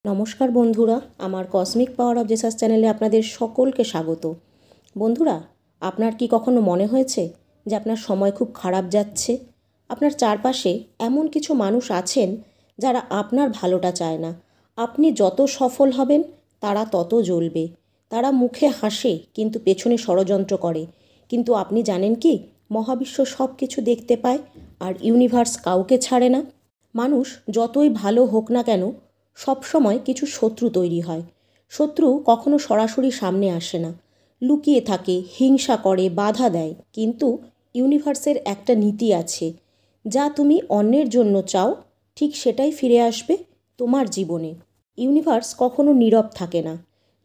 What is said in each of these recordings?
নমস্কার বন্ধুরা, আমার কসমিক পাওয়ার অফ জেসাস চ্যানেলে আপনাদের সকলকে স্বাগত। বন্ধুরা, আপনার কি কখনো মনে হয়েছে যে আপনার সময় খুব খারাপ যাচ্ছে? আপনার চারপাশে এমন কিছু মানুষ আছেন যারা আপনার ভালোটা চায় না। আপনি যত সফল হবেন তারা তত জ্বলবে। তারা মুখে হাসে কিন্তু পেছনে ষড়যন্ত্র করে। কিন্তু আপনি জানেন কি, মহাবিশ্ব সব কিছু দেখতে পায় আর ইউনিভার্স কাউকে ছাড়ে না। মানুষ যতই ভালো হোক না কেন, সবসময় কিছু শত্রু তৈরি হয়। শত্রু কখনো সরাসরি সামনে আসে না, লুকিয়ে থাকে, হিংসা করে, বাধা দেয়। কিন্তু ইউনিভার্সের একটা নীতি আছে, যা তুমি অন্যের জন্য চাও ঠিক সেটাই ফিরে আসবে তোমার জীবনে। ইউনিভার্স কখনো নীরব থাকে না।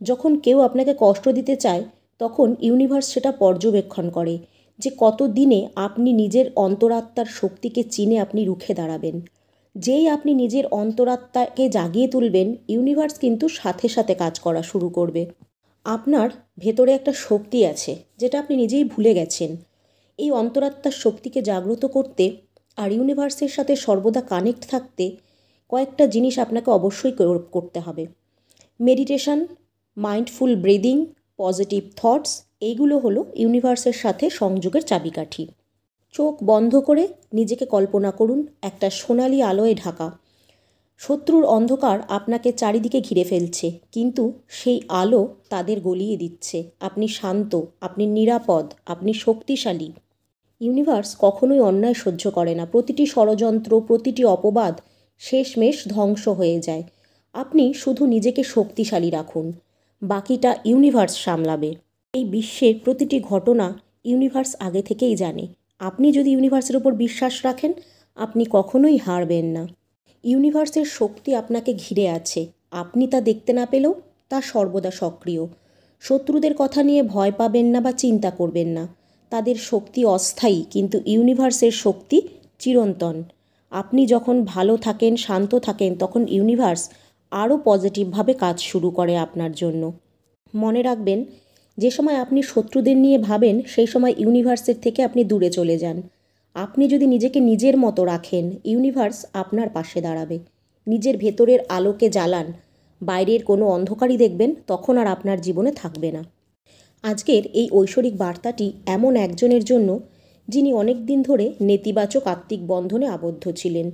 যখন কেউ আপনাকে কষ্ট দিতে চায়, তখন ইউনিভার্স সেটা পর্যবেক্ষণ করে যে কত দিনে আপনি নিজের অন্তরাত্মার শক্তিকে চিনে আপনি রুখে দাঁড়াবেন। যেই আপনি নিজের অন্তরাত্মাকে জাগিয়ে তুলবেন, ইউনিভার্স কিন্তু সাথে সাথে কাজ করা শুরু করবে। আপনার ভেতরে একটা শক্তি আছে যেটা আপনি নিজেই ভুলে গেছেন। এই অন্তরাত্মার শক্তিকে জাগ্রত করতে আর ইউনিভার্সের সাথে সর্বদা কানেক্ট থাকতে কয়েকটা জিনিস আপনাকে অবশ্যই করতে হবে। Meditation, mindful breathing, positive thoughts, এইগুলো হলো ইউনিভার্সের সাথে সংযোগের চাবিকাঠি। চোখ বন্ধ করে নিজেকে কল্পনা করুন একটা সোনালি আলোয় ঢাকা। শত্রুর অন্ধকার আপনাকে চারিদিকে ঘিরে ফেলছে, কিন্তু সেই আলো তাদের গলিয়ে দিচ্ছে। আপনি শান্ত, আপনি নিরাপদ, আপনি শক্তিশালী। ইউনিভার্স কখনোই অন্যায় সহ্য করে না। প্রতিটি ষড়যন্ত্র, প্রতিটি অপবাদ শেষমেশ ধ্বংস হয়ে যায়। আপনি শুধু নিজেকে শক্তিশালী রাখুন, বাকিটা ইউনিভার্স সামলাবে। এই বিশ্বের প্রতিটি ঘটনা ইউনিভার্স আগে থেকেই জানে। আপনি যদি ইউনিভার্সের উপর বিশ্বাস রাখেন, আপনি কখনোই হারবেন না। ইউনিভার্সের শক্তি আপনাকে ঘিরে আছে, আপনি তা দেখতে না পেলেও তা সর্বদা সক্রিয়। শত্রুদের কথা নিয়ে ভয় পাবেন না বা চিন্তা করবেন না। তাদের শক্তি অস্থায়ী, কিন্তু ইউনিভার্সের শক্তি চিরন্তন। আপনি যখন ভালো থাকেন, শান্ত থাকেন, তখন ইউনিভার্স আরও পজিটিভভাবে কাজ শুরু করে আপনার জন্য। মনে রাখবেন, যে সময় আপনি শত্রুদের নিয়ে ভাবেন, সেই সময় ইউনিভার্সের থেকে আপনি দূরে চলে যান। আপনি যদি নিজেকে নিজের মতো রাখেন, ইউনিভার্স আপনার পাশে দাঁড়াবে। নিজের ভেতরের আলোকে জ্বালান, বাইরের কোনো অন্ধকারই দেখবেন তখন আর আপনার জীবনে থাকবে না। আজকের এই ঐশ্বরিক বার্তাটি এমন একজনের জন্য যিনি অনেক দিন ধরে নেতিবাচক আত্মিক বন্ধনে আবদ্ধ ছিলেন।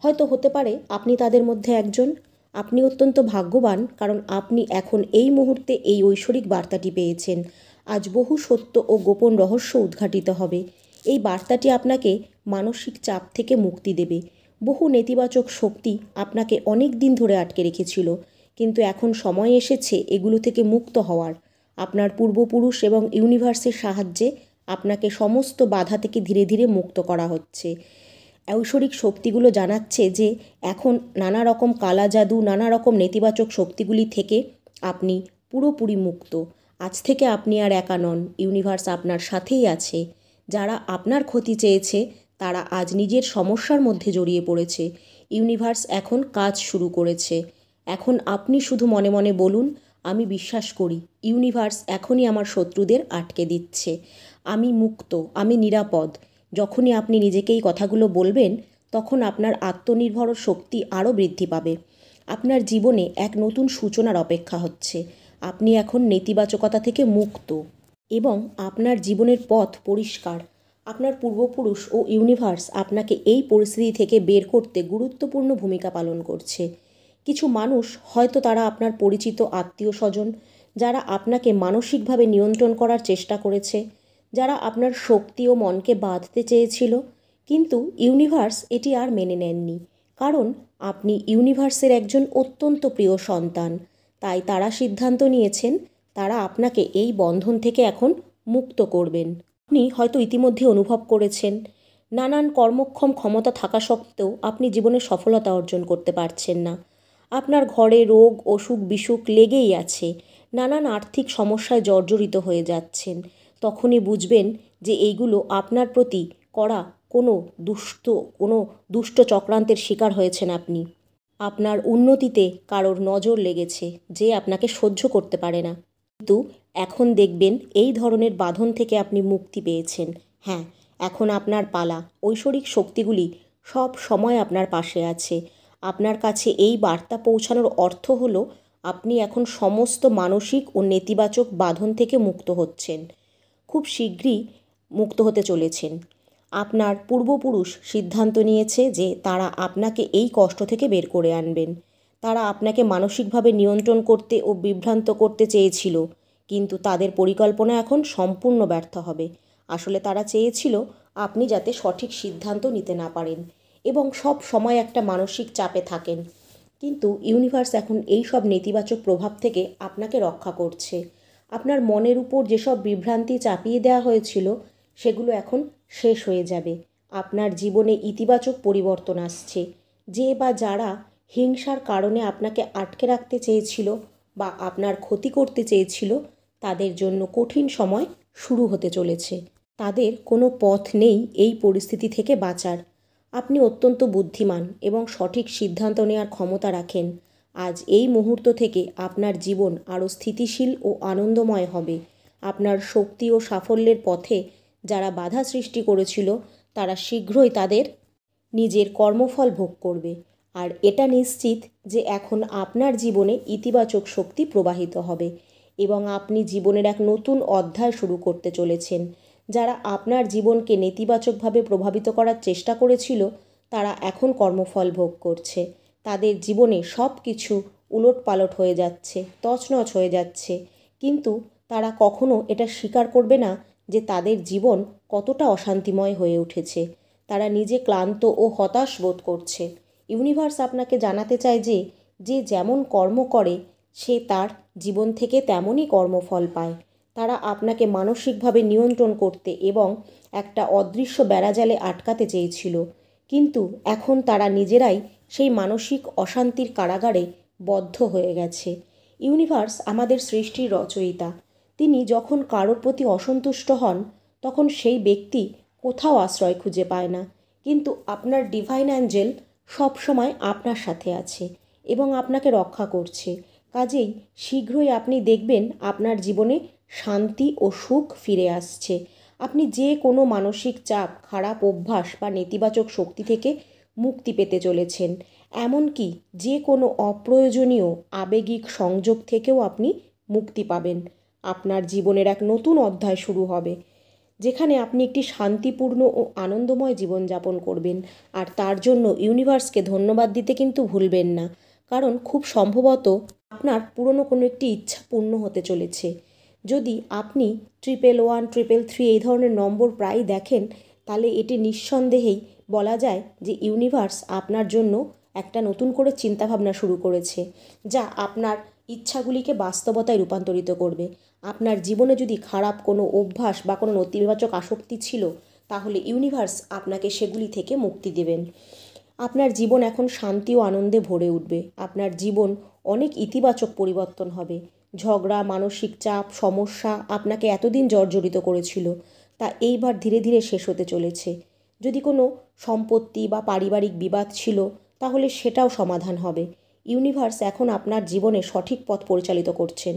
হয়তো হতে পারে আপনি তাদের মধ্যে একজন। আপনি অত্যন্ত ভাগ্যবান, কারণ আপনি এখন এই মুহূর্তে এই ঐশ্বরিক বার্তাটি পেয়েছেন। আজ বহু সত্য ও গোপন রহস্য উদ্ঘাটিত হবে। এই বার্তাটি আপনাকে মানসিক চাপ থেকে মুক্তি দেবে। বহু নেতিবাচক শক্তি আপনাকে অনেক দিন ধরে আটকে রেখেছিল, কিন্তু এখন সময় এসেছে এগুলো থেকে মুক্ত হওয়ার। আপনার পূর্বপুরুষ এবং ইউনিভার্সের সাহায্যে আপনাকে সমস্ত বাধা থেকে ধীরে ধীরে মুক্ত করা হচ্ছে। ঐশ্বরিক শক্তিগুলো জানাচ্ছে যে এখন নানা রকম কালা জাদু, নানা রকম নেতিবাচক শক্তিগুলি থেকে আপনি পুরোপুরি মুক্ত। আজ থেকে আপনি আর একা নন, ইউনিভার্স আপনার সাথেই আছে। যারা আপনার ক্ষতি চেয়েছে তারা আজ নিজের সমস্যার মধ্যে জড়িয়ে পড়েছে। ইউনিভার্স এখন কাজ শুরু করেছে। এখন আপনি শুধু মনে মনে বলুন, আমি বিশ্বাস করি ইউনিভার্স এখনই আমার শত্রুদের আটকে দিচ্ছে। আমি মুক্ত, আমি নিরাপদ। যখনই আপনি নিজেকে এই কথাগুলো বলবেন, তখন আপনার আত্মনির্ভর শক্তি আরও বৃদ্ধি পাবে। আপনার জীবনে এক নতুন সূচনার অপেক্ষা হচ্ছে। আপনি এখন নেতিবাচকতা থেকে মুক্ত এবং আপনার জীবনের পথ পরিষ্কার। আপনার পূর্বপুরুষ ও ইউনিভার্স আপনাকে এই পরিস্থিতি থেকে বের করতে গুরুত্বপূর্ণ ভূমিকা পালন করছে। কিছু মানুষ, হয়তো তারা আপনার পরিচিত আত্মীয় স্বজন, যারা আপনাকে মানসিকভাবে নিয়ন্ত্রণ করার চেষ্টা করেছে, যারা আপনার শক্তি ও মনকে বাঁধতে চেয়েছিল, কিন্তু ইউনিভার্স এটি আর মেনে নেননি। কারণ আপনি ইউনিভার্সের একজন অত্যন্ত প্রিয় সন্তান। তাই তারা সিদ্ধান্ত নিয়েছেন তারা আপনাকে এই বন্ধন থেকে এখন মুক্ত করবেন। আপনি হয়তো ইতিমধ্যে অনুভব করেছেন, নানান কর্মক্ষম ক্ষমতা থাকা সত্ত্বেও আপনি জীবনে সফলতা অর্জন করতে পারছেন না। আপনার ঘরে রোগ, অসুখ বিসুখ লেগেই আছে। নানান আর্থিক সমস্যায় জর্জরিত হয়ে যাচ্ছেন। তখনই বুঝবেন যে এইগুলো আপনার প্রতি করা কোনো দুষ্ট চক্রান্তের শিকার হয়েছেন আপনি। আপনার উন্নতিতে কারোর নজর লেগেছে যে আপনাকে সহ্য করতে পারে না। কিন্তু এখন দেখবেন এই ধরনের বাঁধন থেকে আপনি মুক্তি পেয়েছেন। হ্যাঁ, এখন আপনার পালা। ঐশ্বরিক শক্তিগুলি সব সময় আপনার পাশে আছে। আপনার কাছে এই বার্তা পৌঁছানোর অর্থ হলো আপনি এখন সমস্ত মানসিক ও নেতিবাচক বাঁধন থেকে মুক্ত হচ্ছেন, খুব শীঘ্রই মুক্ত হতে চলেছেন। আপনার পূর্বপুরুষ সিদ্ধান্ত নিয়েছে যে তারা আপনাকে এই কষ্ট থেকে বের করে আনবেন। তারা আপনাকে মানসিকভাবে নিয়ন্ত্রণ করতে ও বিভ্রান্ত করতে চেয়েছিল, কিন্তু তাদের পরিকল্পনা এখন সম্পূর্ণ ব্যর্থ হবে। আসলে তারা চেয়েছিল আপনি যাতে সঠিক সিদ্ধান্ত নিতে না পারেন এবং সব সময় একটা মানসিক চাপে থাকেন। কিন্তু ইউনিভার্স এখন এই সব নেতিবাচক প্রভাব থেকে আপনাকে রক্ষা করছে। আপনার মনের উপর যেসব বিভ্রান্তি চাপিয়ে দেওয়া হয়েছিল সেগুলো এখন শেষ হয়ে যাবে। আপনার জীবনে ইতিবাচক পরিবর্তন আসছে। যে বা যারা হিংসার কারণে আপনাকে আটকে রাখতে চেয়েছিল বা আপনার ক্ষতি করতে চেয়েছিল, তাদের জন্য কঠিন সময় শুরু হতে চলেছে। তাদের কোনো পথ নেই এই পরিস্থিতি থেকে বাঁচার। আপনি অত্যন্ত বুদ্ধিমান এবং সঠিক সিদ্ধান্ত নেওয়ার ক্ষমতা রাখেন। আজ এই মুহূর্ত থেকে আপনার জীবন আরও স্থিতিশীল ও আনন্দময় হবে। আপনার শক্তি ও সাফল্যের পথে যারা বাধা সৃষ্টি করেছিল তারা শীঘ্রই তাদের নিজের কর্মফল ভোগ করবে। আর এটা নিশ্চিত যে এখন আপনার জীবনে ইতিবাচক শক্তি প্রবাহিত হবে এবং আপনি জীবনের এক নতুন অধ্যায় শুরু করতে চলেছেন। যারা আপনার জীবনকে নেতিবাচকভাবে প্রভাবিত করার চেষ্টা করেছিল তারা এখন কর্মফল ভোগ করছে। তাদের জীবনে সব কিছু উলটপালট হয়ে যাচ্ছে, তছনছ হয়ে যাচ্ছে, কিন্তু তারা কখনো এটা স্বীকার করবে না যে তাদের জীবন কতটা অশান্তিময় হয়ে উঠেছে। তারা নিজে ক্লান্ত ও হতাশ বোধ করছে। ইউনিভার্স আপনাকে জানাতে চায় যে যে যেমন কর্ম করে সে তার জীবন থেকে তেমনই কর্মফল পায়। তারা আপনাকে মানসিকভাবে নিয়ন্ত্রণ করতে এবং একটা অদৃশ্য বেড়াজালে আটকাতে চেয়েছিল, কিন্তু এখন তারা নিজেরাই সেই মানসিক অশান্তির কারাগারে বদ্ধ হয়ে গেছে। ইউনিভার্স আমাদের সৃষ্টির রচয়িতা। তিনি যখন কারোর প্রতি অসন্তুষ্ট হন তখন সেই ব্যক্তি কোথাও আশ্রয় খুঁজে পায় না, কিন্তু আপনার ডিভাইন অ্যাঞ্জেল সবসময় আপনার সাথে আছে এবং আপনাকে রক্ষা করছে। কাজেই শীঘ্রই আপনি দেখবেন আপনার জীবনে শান্তি ও সুখ ফিরে আসছে। আপনি যে কোনো মানসিক চাপ, খারাপ অভ্যাস বা নেতিবাচক শক্তি থেকে মুক্তি পেতে চলেছেন। এমনকি যে কোনো অপ্রয়োজনীয় আবেগিক সংযোগ থেকেও আপনি মুক্তি পাবেন। আপনার জীবনের এক নতুন অধ্যায় শুরু হবে, যেখানে আপনি একটি শান্তিপূর্ণ ও আনন্দময় জীবনযাপন করবেন। আর তার জন্য ইউনিভার্সকে ধন্যবাদ দিতে কিন্তু ভুলবেন না, কারণ খুব সম্ভবত আপনার পুরনো কোনো একটি ইচ্ছা পূর্ণ হতে চলেছে। যদি আপনি 111, 333 এই ধরনের নম্বর প্রায় দেখেন, তাহলে এটি নিঃসন্দেহেই বলা যায় যে ইউনিভার্স আপনার জন্য একটা নতুন করে চিন্তাভাবনা শুরু করেছে, যা আপনার ইচ্ছাগুলিকে বাস্তবতায় রূপান্তরিত করবে। আপনার জীবনে যদি খারাপ কোনো অভ্যাস বা কোনো নেতিবাচক আসক্তি ছিল, তাহলে ইউনিভার্স আপনাকে সেগুলি থেকে মুক্তি দেবেন। আপনার জীবন এখন শান্তি ও আনন্দে ভরে উঠবে। আপনার জীবন অনেক ইতিবাচক পরিবর্তন হবে। ঝগড়া, মানসিক চাপ, সমস্যা আপনাকে এতদিন জর্জরিত করেছিল, তা এইবার ধীরে ধীরে শেষ হতে চলেছে। যদি কোনো সম্পত্তি বা পারিবারিক বিবাদ ছিল, তাহলে সেটাও সমাধান হবে। ইউনিভার্স এখন আপনার জীবনে সঠিক পথ পরিচালিত করছেন।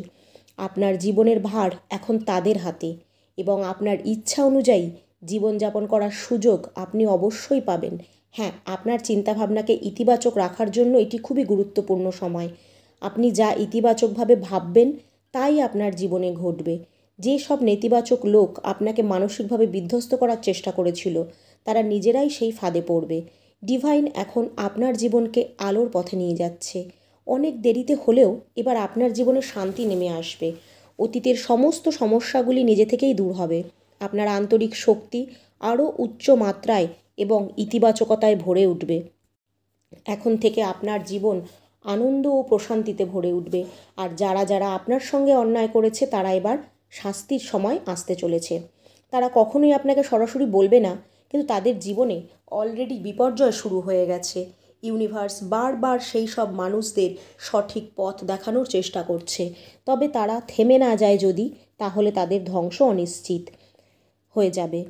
আপনার জীবনের ভার এখন তাদের হাতে এবং আপনার ইচ্ছা অনুযায়ী জীবনযাপন করার সুযোগ আপনি অবশ্যই পাবেন। হ্যাঁ, আপনার চিন্তাভাবনাকে ইতিবাচক রাখার জন্য এটি খুবই গুরুত্বপূর্ণ সময়। আপনি যা ইতিবাচকভাবে ভাববেন তাই আপনার জীবনে ঘটবে। যে সব নেতিবাচক লোক আপনাকে মানসিকভাবে বিধ্বস্ত করার চেষ্টা করেছিল, তারা নিজেরাই সেই ফাঁদে পড়বে। ডিভাইন এখন আপনার জীবনকে আলোর পথে নিয়ে যাচ্ছে। অনেক দেরিতে হলেও এবার আপনার জীবনে শান্তি নেমে আসবে। অতীতের সমস্ত সমস্যাগুলি নিজে থেকেই দূর হবে। আপনার আন্তরিক শক্তি আরও উচ্চ মাত্রায় এবং ইতিবাচকতায় ভরে উঠবে। এখন থেকে আপনার জীবন আনন্দ ও প্রশান্তিতে ভরে উঠবে। আর যারা যারা আপনার সঙ্গে অন্যায় করেছে তারা এবার শাস্তির সময় আসতে চলেছে। তারা কখনোই আপনাকে সরাসরি বলবে না, কিন্তু তাদের জীবনে অলরেডি বিপর্যয় শুরু হয়ে গেছে। ইউনিভার্স বারবার সেই সব মানুষদের সঠিক পথ দেখানোর চেষ্টা করছে, তবে তারা থেমে না যায় যদি, তাহলে তাদের ধ্বংস অনিশ্চিত হয়ে যাবে।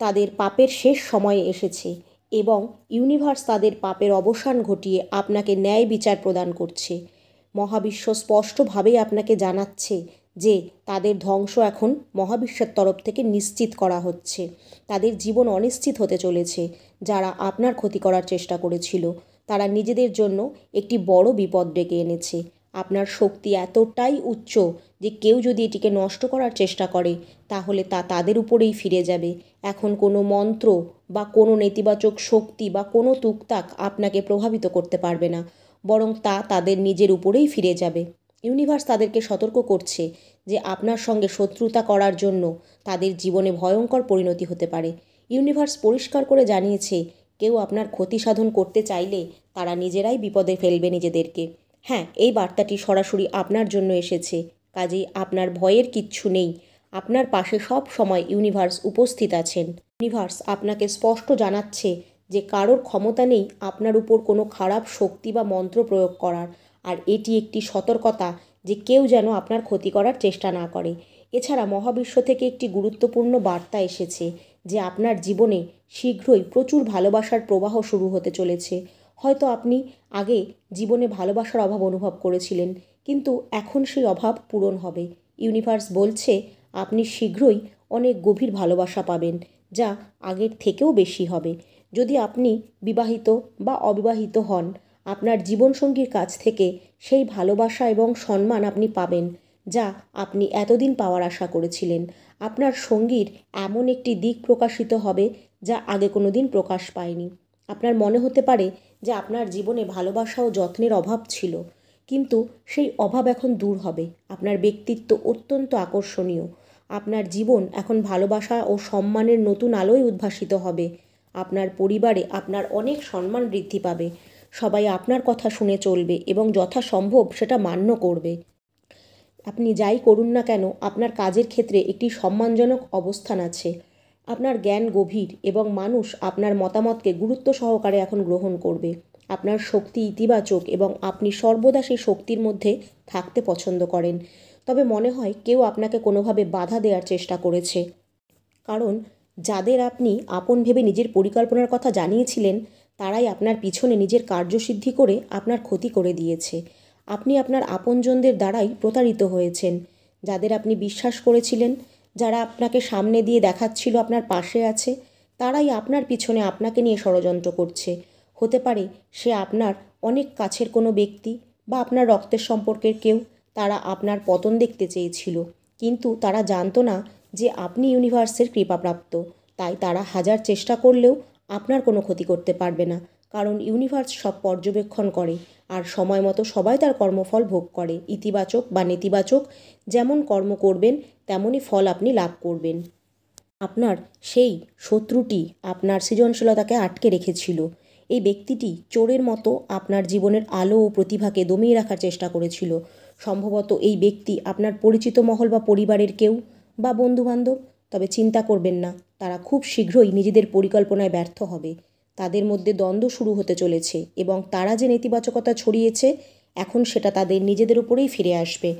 তাদের পাপের শেষ সময় এসেছে এবং ইউনিভার্স তাদের পাপের অবসান ঘটিয়ে আপনাকে ন্যায় বিচার প্রদান করছে। মহাবিশ্ব স্পষ্টভাবেই আপনাকে জানাচ্ছে যে তাদের ধ্বংস এখন মহাবিশ্বের তরফ থেকে নিশ্চিত করা হচ্ছে। তাদের জীবন অনিশ্চিত হতে চলেছে। যারা আপনার ক্ষতি করার চেষ্টা করেছিল তারা নিজেদের জন্য একটি বড় বিপদ ডেকে এনেছে। আপনার শক্তি এতটাই উচ্চ যে কেউ যদি এটিকে নষ্ট করার চেষ্টা করে তাহলে তা তাদের উপরেই ফিরে যাবে। এখন কোনো মন্ত্র বা কোনো নেতিবাচক শক্তি বা কোনো তুকতাক আপনাকে প্রভাবিত করতে পারবে না, বরং তা তাদের নিজের উপরেই ফিরে যাবে। ইউনিভার্স তাদেরকে সতর্ক করছে যে আপনার সঙ্গে শত্রুতা করার জন্য তাদের জীবনে ভয়ঙ্কর পরিণতি হতে পারে। ইউনিভার্স পরিষ্কার করে জানিয়েছে, কেউ আপনার ক্ষতি সাধন করতে চাইলে তারা নিজেরাই বিপদে ফেলবে নিজেদেরকে। হ্যাঁ, এই বার্তাটি সরাসরি আপনার জন্য এসেছে, কাজেই আপনার ভয়ের কিচ্ছু নেই। আপনার পাশে সব সময় ইউনিভার্স উপস্থিত আছেন। ইউনিভার্স আপনাকে স্পষ্ট জানাচ্ছে যে কারোর ক্ষমতা নেই আপনার উপর কোনো খারাপ শক্তি বা মন্ত্র প্রয়োগ করার, আর এটি একটি সতর্কতা যে কেউ যেন আপনার ক্ষতি করার চেষ্টা না করে। এছাড়া মহাবিশ্ব থেকে একটি গুরুত্বপূর্ণ বার্তা এসেছে যে আপনার জীবনে শীঘ্রই প্রচুর ভালোবাসার প্রবাহ শুরু হতে চলেছে। হয়তো আপনি আগে জীবনে ভালোবাসার অভাব অনুভব করেছিলেন, কিন্তু এখন সেই অভাব পূরণ হবে। ইউনিভার্স বলছে আপনি শীঘ্রই অনেক গভীর ভালোবাসা পাবেন, যা আগের থেকেও বেশি হবে। যদি আপনি বিবাহিত বা অবিবাহিত হন, আপনার জীবনসঙ্গীর কাছ থেকে সেই ভালোবাসা এবং সম্মান আপনি পাবেন যা আপনি এতদিন পাওয়ার আশা করেছিলেন। আপনার সঙ্গীর এমন একটি দিক প্রকাশিত হবে যা আগে কোনো দিন প্রকাশ পায়নি। আপনার মনে হতে পারে যে আপনার জীবনে ভালোবাসা ও যত্নের অভাব ছিল, কিন্তু সেই অভাব এখন দূর হবে। আপনার ব্যক্তিত্ব অত্যন্ত আকর্ষণীয়। আপনার জীবন এখন ভালোবাসা ও সম্মানের নতুন আলোয় উদ্ভাসিত হবে। আপনার পরিবারে আপনার অনেক সম্মান বৃদ্ধি পাবে। সবাই আপনার কথা শুনে চলবে এবং যথাসম্ভব সেটা মান্য করবে। আপনি যাই করুন না কেন, আপনার কাজের ক্ষেত্রে একটি সম্মানজনক অবস্থান আছে। আপনার জ্ঞান গভীর এবং মানুষ আপনার মতামতকে গুরুত্ব সহকারে এখন গ্রহণ করবে। আপনার শক্তি ইতিবাচক এবং আপনি সর্বদা সেই শক্তির মধ্যে থাকতে পছন্দ করেন। তবে মনে হয় কেউ আপনাকে কোনোভাবে বাধা দেওয়ার চেষ্টা করেছে, কারণ যাদের আপনি আপন ভেবে নিজের পরিকল্পনার কথা জানিয়েছিলেন তারাই আপনার পিছনে নিজের কার্যসিদ্ধি করে আপনার ক্ষতি করে দিয়েছে। আপনি আপনার আপনজনদের দ্বারাই প্রতারিত হয়েছেন। যাদের আপনি বিশ্বাস করেছিলেন, যারা আপনাকে সামনে দিয়ে দেখাচ্ছিল আপনার পাশে আছে, তারাই আপনার পিছনে আপনাকে নিয়ে ষড়যন্ত্র করছে। হতে পারে সে আপনার অনেক কাছের কোনো ব্যক্তি বা আপনার রক্তের সম্পর্কের কেউ। তারা আপনার পতন দেখতে চেয়েছিল, কিন্তু তারা জানতো না যে আপনি ইউনিভার্সের কৃপাপ্রাপ্ত। তাই তারা হাজার চেষ্টা করলেও আপনার কোনো ক্ষতি করতে পারবে না, কারণ ইউনিভার্স সব পর্যবেক্ষণ করে আর সময় মতো সবাই তার কর্মফল ভোগ করে। ইতিবাচক বা নেতিবাচক, যেমন কর্ম করবেন তেমনই ফল আপনি লাভ করবেন। আপনার সেই শত্রুটি আপনার সৃজনশীলতাকে আটকে রেখেছিল। এই ব্যক্তিটি চোরের মতো আপনার জীবনের আলো ও প্রতিভাকে দমিয়ে রাখার চেষ্টা করেছিল। সম্ভবত এই ব্যক্তি আপনার পরিচিত মহল বা পরিবারের কেউ বা বন্ধুবান্ধব। তবে চিন্তা করবেন না, তারা খুব শীঘ্রই নিজেদের পরিকল্পনায় ব্যর্থ হবে। তাদের মধ্যে দ্বন্দ্ব শুরু হতে চলেছে এবং তারা যে নেতিবাচকতা ছড়িয়েছে এখন সেটা তাদের নিজেদের উপরেই ফিরে আসবে।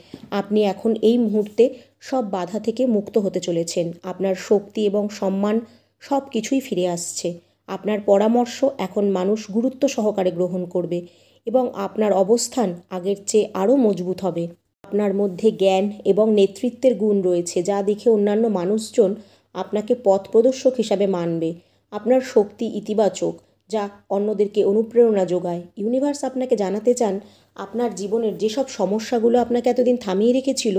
আপনি এখন এই মুহূর্তে সব বাধা থেকে মুক্ত হতে চলেছেন। আপনার শক্তি এবং সম্মান সব কিছুই ফিরে আসছে। আপনার পরামর্শ এখন মানুষ গুরুত্ব সহকারে গ্রহণ করবে এবং আপনার অবস্থান আগের চেয়ে আরও মজবুত হবে। আপনার মধ্যে জ্ঞান এবং নেতৃত্বের গুণ রয়েছে, যা দেখে অন্যান্য মানুষজন আপনাকে পথ প্রদর্শক হিসাবে মানবে। আপনার শক্তি ইতিবাচক, যা অন্যদেরকে অনুপ্রেরণা যোগায়। ইউনিভার্স আপনাকে জানাতে চান আপনার জীবনের যেসব সমস্যাগুলো আপনাকে এতদিন থামিয়ে রেখেছিল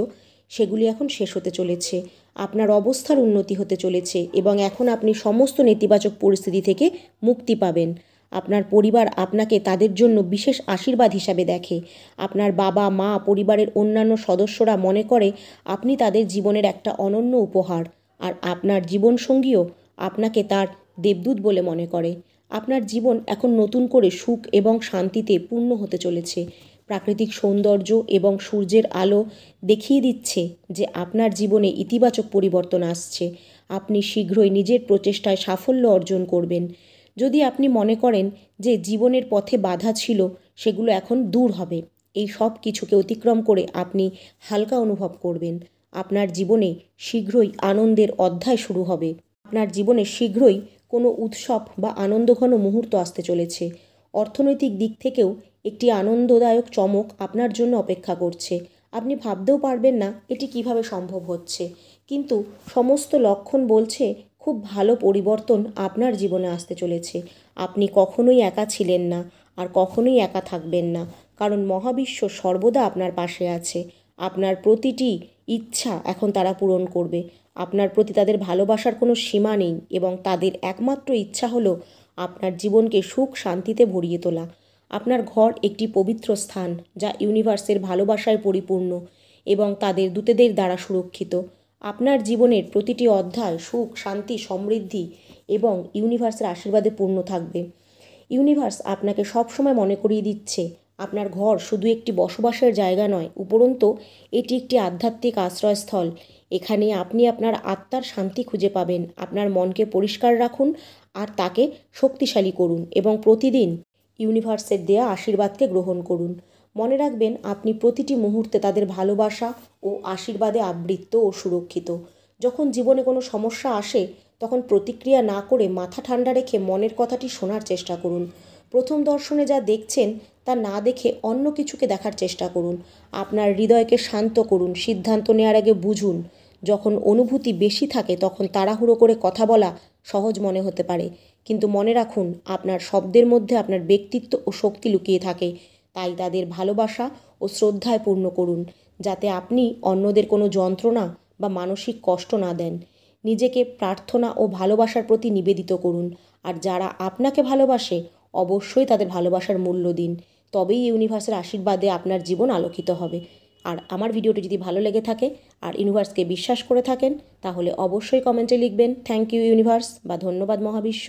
সেগুলি এখন শেষ হতে চলেছে। আপনার অবস্থার উন্নতি হতে চলেছে এবং এখন আপনি সমস্ত নেতিবাচক পরিস্থিতি থেকে মুক্তি পাবেন। আপনার পরিবার আপনাকে তাদের জন্য বিশেষ আশীর্বাদ হিসাবে দেখে। আপনার বাবা মা পরিবারের অন্যান্য সদস্যরা মনে করে আপনি তাদের জীবনের একটা অনন্য উপহার, আর আপনার জীবনসঙ্গীও আপনাকে তার দেবদূত বলে মনে করে। আপনার জীবন এখন নতুন করে সুখ এবং শান্তিতে পূর্ণ হতে চলেছে। প্রাকৃতিক সৌন্দর্য এবং সূর্যের আলো দেখিয়ে দিচ্ছে যে আপনার জীবনে ইতিবাচক পরিবর্তন আসছে। আপনি শীঘ্রই নিজের প্রচেষ্টায় সাফল্য অর্জন করবেন। যদি আপনি মনে করেন যে জীবনের পথে বাধা ছিল, সেগুলো এখন দূর হবে। এই সব কিছুকে অতিক্রম করে আপনি হালকা অনুভব করবেন। আপনার জীবনে শীঘ্রই আনন্দের অধ্যায় শুরু হবে। আপনার জীবনে শীঘ্রই কোনো উৎসব বা আনন্দঘন মুহূর্ত আসতে চলেছে। অর্থনৈতিক দিক থেকেও একটি আনন্দদায়ক চমক আপনার জন্য অপেক্ষা করছে। আপনি ভাবতেও পারবেন না এটি কিভাবে সম্ভব হচ্ছে, কিন্তু সমস্ত লক্ষণ বলছে খুব ভালো পরিবর্তন আপনার জীবনে আসতে চলেছে। আপনি কখনোই একা ছিলেন না। আর কখনোই একা থাকবেন না, কারণ মহাবিশ্ব সর্বদা আপনার পাশে আছে। আপনার প্রতিটি ইচ্ছা এখন তারা পূরণ করবে। আপনার প্রতি তাদের ভালোবাসার কোনো সীমা নেই এবং তাদের একমাত্র ইচ্ছা হলো আপনার জীবনকে সুখ শান্তিতে ভরিয়ে তোলা। আপনার ঘর একটি পবিত্র স্থান যা ইউনিভার্সের ভালোবাসায় পরিপূর্ণ এবং তাদের দূতেদের দ্বারা সুরক্ষিত। আপনার জীবনের প্রতিটি অধ্যায় সুখ শান্তি সমৃদ্ধি এবং ইউনিভার্সের আশীর্বাদে পূর্ণ থাকবে। ইউনিভার্স আপনাকে সবসময় মনে করিয়ে দিচ্ছে আপনার ঘর শুধু একটি বসবাসের জায়গা নয়, উপরন্তু এটি একটি আধ্যাত্মিক আশ্রয়স্থল। এখানে আপনি আপনার আত্মার শান্তি খুঁজে পাবেন। আপনার মনকে পরিষ্কার রাখুন আর তাকে শক্তিশালী করুন এবং প্রতিদিন ইউনিভার্সের দেয়া আশীর্বাদকে গ্রহণ করুন। মনে রাখবেন, আপনি প্রতিটি মুহূর্তে তাদের ভালোবাসা ও আশীর্বাদে আবৃত ও সুরক্ষিত। যখন জীবনে কোনো সমস্যা আসে তখন প্রতিক্রিয়া না করে মাথা ঠান্ডা রেখে মনের কথাটি শোনার চেষ্টা করুন। প্রথম দর্শনে যা দেখছেন তা না দেখে অন্য কিছুকে দেখার চেষ্টা করুন। আপনার হৃদয়কে শান্ত করুন, সিদ্ধান্ত নেওয়ার আগে বুঝুন। যখন অনুভূতি বেশি থাকে তখন তাড়াহুড়ো করে কথা বলা সহজ মনে হতে পারে, কিন্তু মনে রাখুন আপনার শব্দের মধ্যে আপনার ব্যক্তিত্ব ও শক্তি লুকিয়ে থাকে। তাই তাদের ভালোবাসা ও শ্রদ্ধায় পূর্ণ করুন, যাতে আপনি অন্যদের কোনো যন্ত্রণা বা মানসিক কষ্ট না দেন। নিজেকে প্রার্থনা ও ভালোবাসার প্রতি নিবেদিত করুন, আর যারা আপনাকে ভালোবাসে অবশ্যই তাদের ভালোবাসার মূল্য দিন। তবেই ইউনিভার্সের আশীর্বাদে আপনার জীবন আলোকিত হবে। আর আমার ভিডিওটি যদি ভালো লেগে থাকে আর ইউনিভার্সকে বিশ্বাস করে থাকেন তাহলে অবশ্যই কমেন্টে লিখবেন থ্যাংক ইউ ইউনিভার্স বা ধন্যবাদ মহাবিশ্ব।